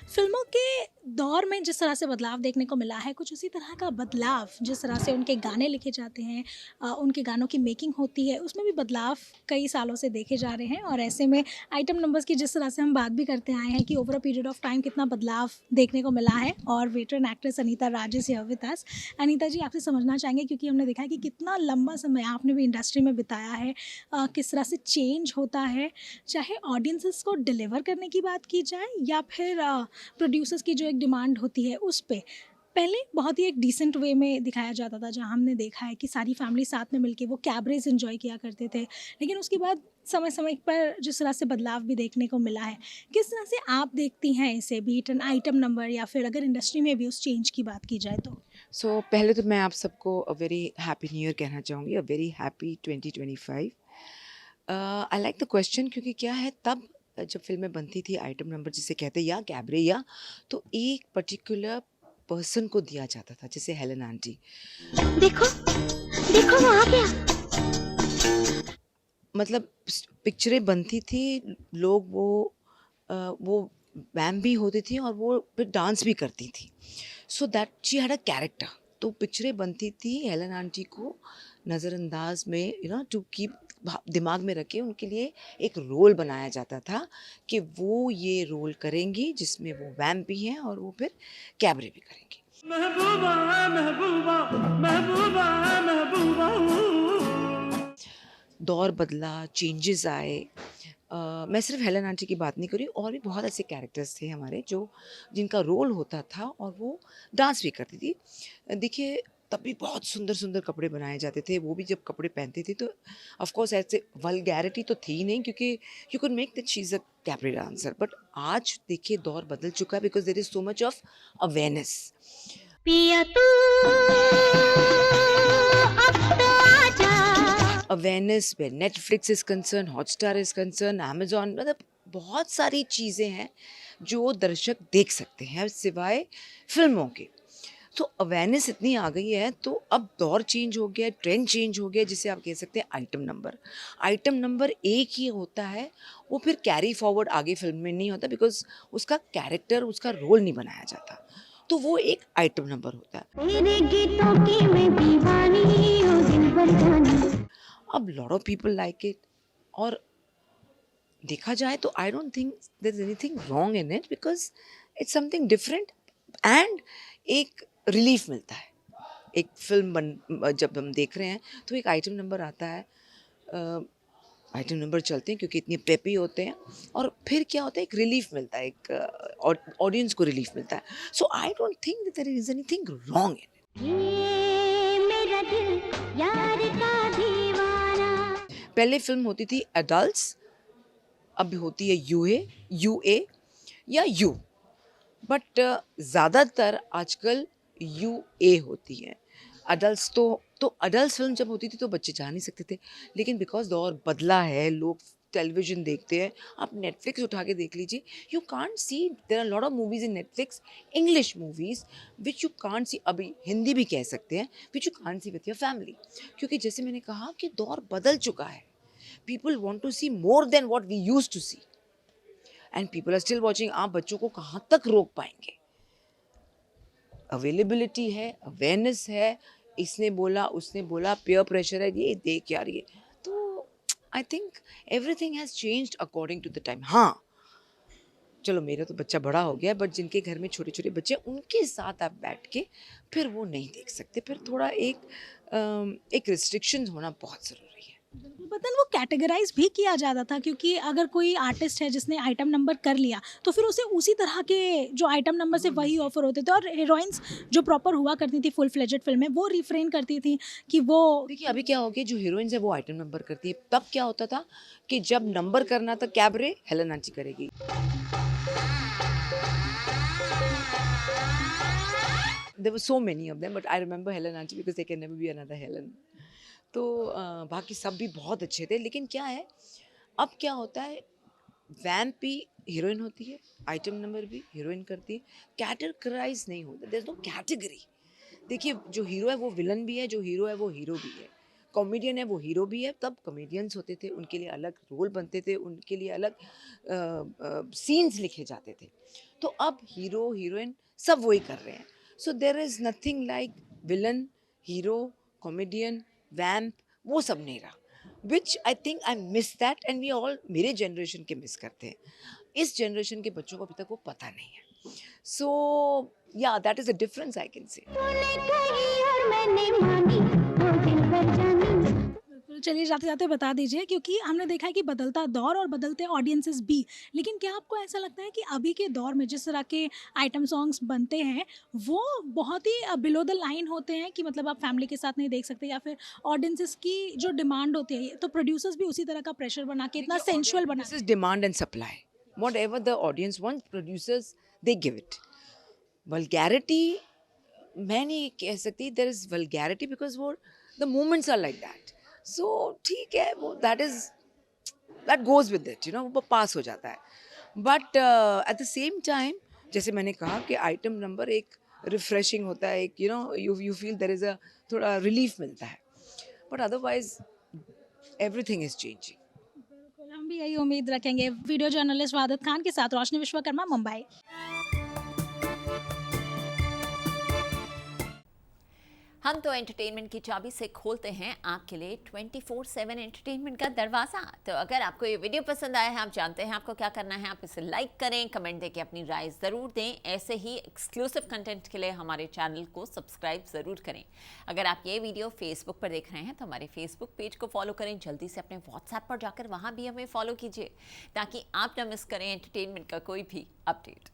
फ़िल्मों के दौर में जिस तरह से बदलाव देखने को मिला है, कुछ उसी तरह का बदलाव जिस तरह से उनके गाने लिखे जाते हैं, उनके गानों की मेकिंग होती है, उसमें भी बदलाव कई सालों से देखे जा रहे हैं। और ऐसे में आइटम नंबर्स की जिस तरह से हम बात भी करते आए हैं कि over a period of time कितना बदलाव देखने को मिला है। और veteran actress Anita Raj is here with us. Anita ji, आपसे समझना चाहेंगे क्योंकि हमने देखा है कि कितना लंबा समय आपने भी इंडस्ट्री में बिताया है, किस तरह से चेंज होता है, चाहे ऑडियंसेस को डिलीवर करने की बात की जाए या फिर प्रोड्यूसर्स की जो एक डिमांड होती है उस पे। पहले बहुत ही एक डिसेंट वे में दिखाया जाता था, जहाँ हमने देखा है कि सारी फैमिली साथ में मिलके वो कैबरेज एंजॉय किया करते थे। लेकिन उसके बाद समय-समय पर जिस तरह से बदलाव भी देखने को मिला है, किस तरह से आप देखती हैं इसे, B it an item number या फिर अगर इंडस्ट्री में भी उस चेंज की बात की जाए तो? पहले तो मैं आप सबको a very happy new year कहना चाहूँगी, a very happy 2025। I like the question क्योंकि क्या है तब जब फ़िल्में बनती थी आइटम नंबर जिसे कहते हैं या कैबरे या तो एक पर्टिकुलर पर्सन को दिया जाता था, जैसे हेलेन आंटी। देखो देखो वो आ गया। मतलब पिक्चरें बनती थी, लोग वो मैम भी होती थी और वो फिर डांस भी करती थी। So that she had a character. तो पिक्चरें बनती थी हेलन आंटी को नज़रअंदाज में टू कीप दिमाग में रखे उनके लिए एक रोल बनाया जाता था कि वो ये रोल करेंगी जिसमें वो वैम्प भी हैं और वो फिर कैबरे भी करेंगी। महबूबा महबूबा महबूबा महबूबा दौर बदला, चेंजेस आए। मैं सिर्फ हेलन आंटी की बात नहीं कर रही हूँ, और भी बहुत ऐसे कैरेक्टर्स थे हमारे जो जिनका रोल होता था और वो डांस भी करती थी। देखिए तब भी बहुत सुंदर सुंदर कपड़े बनाए जाते थे, वो भी जब कपड़े पहनती थी तो ऑफ कोर्स ऐसे वल्गैरिटी तो थी नहीं, क्योंकि you can make that she is a cabaret dancer. But आज देखिए दौर बदल चुका है because there is so much of awareness. पिया तू अब तो आजा। अवेयरनेस पे Netflix is concern, Hotstar is concern, Amazon, मतलब बहुत सारी चीज़ें हैं जो दर्शक देख सकते हैं सिवाय फ़िल्मों के। तो अवेयरनेस इतनी आ गई है तो अब दौर चेंज हो गया है, ट्रेंड चेंज हो गया है, जिसे आप कह सकते हैं आइटम नंबर। आइटम नंबर एक ही होता है, वो फिर कैरी फॉरवर्ड आगे फ़िल्म में नहीं होता बिकॉज़ उसका कैरेक्टर, उसका रोल नहीं बनाया जाता। तो वो एक आइटम नंबर होता है। तेरे गीतों की मैं दीवानी हूँ दिल पर जानी। अब lot of people like it, और देखा जाए तो I don't think there is anything wrong in it because it's something different and एक रिलीफ मिलता है। एक फिल्म जब हम देख रहे हैं तो एक आइटम नंबर आता है, आइटम नंबर चलते हैं क्योंकि इतने पेपी होते हैं, और फिर क्या होता है एक रिलीफ मिलता है, एक ऑडियंस को रिलीफ मिलता है। So I don't think there is anything wrong in it. ये मेरा दिल यार का दीवाना। पहले फिल्म होती थी एडल्ट्स, अब होती है यूए या यू, बट ज़्यादातर आजकल यूए होती है। अडल्ट्स तो अडल्ट फिल्म जब होती थी तो बच्चे जा नहीं सकते थे, लेकिन बिकॉज दौर बदला है, लोग टेलीविज़न देखते हैं। आप नेटफ्लिक्स उठा के देख लीजिए, you can't see, there are lot of movies in Netflix, English movies which you can't see, अभी हिंदी भी कह सकते हैं, which you can't see with your family. क्योंकि जैसे मैंने कहा कि दौर बदल चुका है, people want to see more than what we use to see, and people are still watching. आप बच्चों को कहाँ तक रोक पाएंगे? अवेलेबिलिटी है, अवेयरनेस है, इसने बोला, उसने बोला, पीयर प्रेशर है, ये देख यार ये। तो I think everything has changed according to the time. हाँ, चलो मेरा तो बच्चा बड़ा हो गया है, बट जिनके घर में छोटे-छोटे बच्चे हैं, उनके साथ आप बैठ के फिर वो नहीं देख सकते। फिर थोड़ा एक रिस्ट्रिक्शंस होना बहुत ज़रूरी है। बिल्कुल, पता है वो कैटेगराइज़ भी किया जाता था क्योंकि अगर कोई आर्टिस्ट है जिसने आइटम नंबर कर लिया, तो फिर उसे उसी तरह के जो आइटम नंबर से वही ऑफ़र होते थे। और हीरोइन्स जो प्रॉपर हुआ करती थी फुल फ्लेजेड फ़िल्म में, वो रिफ्रेन करती थी कि वो देखिए अभी क्या हो गया, जो हीरोइन्स है वो आइटम नंबर करती है। तब क्या होता था कि जब नंबर करना था कैबरे, हेलन आंटी करेगी। There were so many of them, but I remember Helen Aunty because there can never be another Helen. तो बाकी सब भी बहुत अच्छे थे, लेकिन क्या है, अब क्या होता है, वैम्प भी हीरोइन होती है, आइटम नंबर भी हीरोइन करती है, कैटेगराइज नहीं होता, देयर इज नो कैटेगरी। देखिए जो हीरो है वो विलन भी है, जो हीरो है वो हीरो भी है, कॉमेडियन है वो हीरो भी है, तब कॉमेडियंस होते थे, उनके लिए अलग रोल बनते थे, उनके लिए अलग सीन्स लिखे जाते थे। तो अब हीरो हीरोइन सब वही कर रहे हैं। So there is nothing like villain, hero, comedian, vamp, वो सब नहीं रहा, which I think I miss that and we all, मेरे जनरेशन के मिस करते हैं। इस जनरेशन के बच्चों को अभी तक वो पता नहीं है। सो या that is a difference I can say. तूने कही और मैंने मानी वो दिल पर जानी। बिल्कुल, चलिए जाते-जाते बता दीजिए, क्योंकि हमने देखा है कि बदलता दौर और बदलते ऑडियंसेस भी, लेकिन क्या आपको ऐसा लगता है कि अभी के दौर में जिस तरह के आइटम सॉन्ग्स बनते हैं, वो बहुत ही बिलो द लाइन होते हैं कि मतलब आप फैमिली के साथ नहीं देख सकते, या फिर ऑडियंसेस की जो डिमांड होती है, तो प्रोड्यूसर्स भी उसी तरह का प्रेशर बना के इतना सेंसुअल बना This is demand and supply. Whatever the audience wants, producers they give it. Vulgarity, मैं नहीं कह सकती there is vulgarity because वो the moments are like that. So ठीक है, वो that goes with it, you know, वो पास हो जाता है. But at the same time, जैसे मैंने कहा कि आइटम नंबर एक रिफ्रेशिंग होता है, एक you know you feel there is a थोड़ा रिलीफ मिलता है. But otherwise everything is changing. बिल्कुल, हम भी यही उम्मीद रखेंगे। वीडियो जर्नलिस्ट वादत खान के साथ रोशनी विश्वकर्मा, मुंबई। हम तो एंटरटेनमेंट की चाबी से खोलते हैं आपके लिए 24/7 एंटरटेनमेंट का दरवाज़ा। तो अगर आपको ये वीडियो पसंद आया है, आप जानते हैं आपको क्या करना है, आप इसे लाइक करें, कमेंट देके अपनी राय ज़रूर दें। ऐसे ही एक्सक्लूसिव कंटेंट के लिए हमारे चैनल को सब्सक्राइब ज़रूर करें। अगर आप ये वीडियो फेसबुक पर देख रहे हैं तो हमारे फेसबुक पेज को फॉलो करें। जल्दी से अपने व्हाट्सएप पर जाकर वहाँ भी हमें फॉलो कीजिए ताकि आप ना मिस करें एंटरटेनमेंट का कोई भी अपडेट।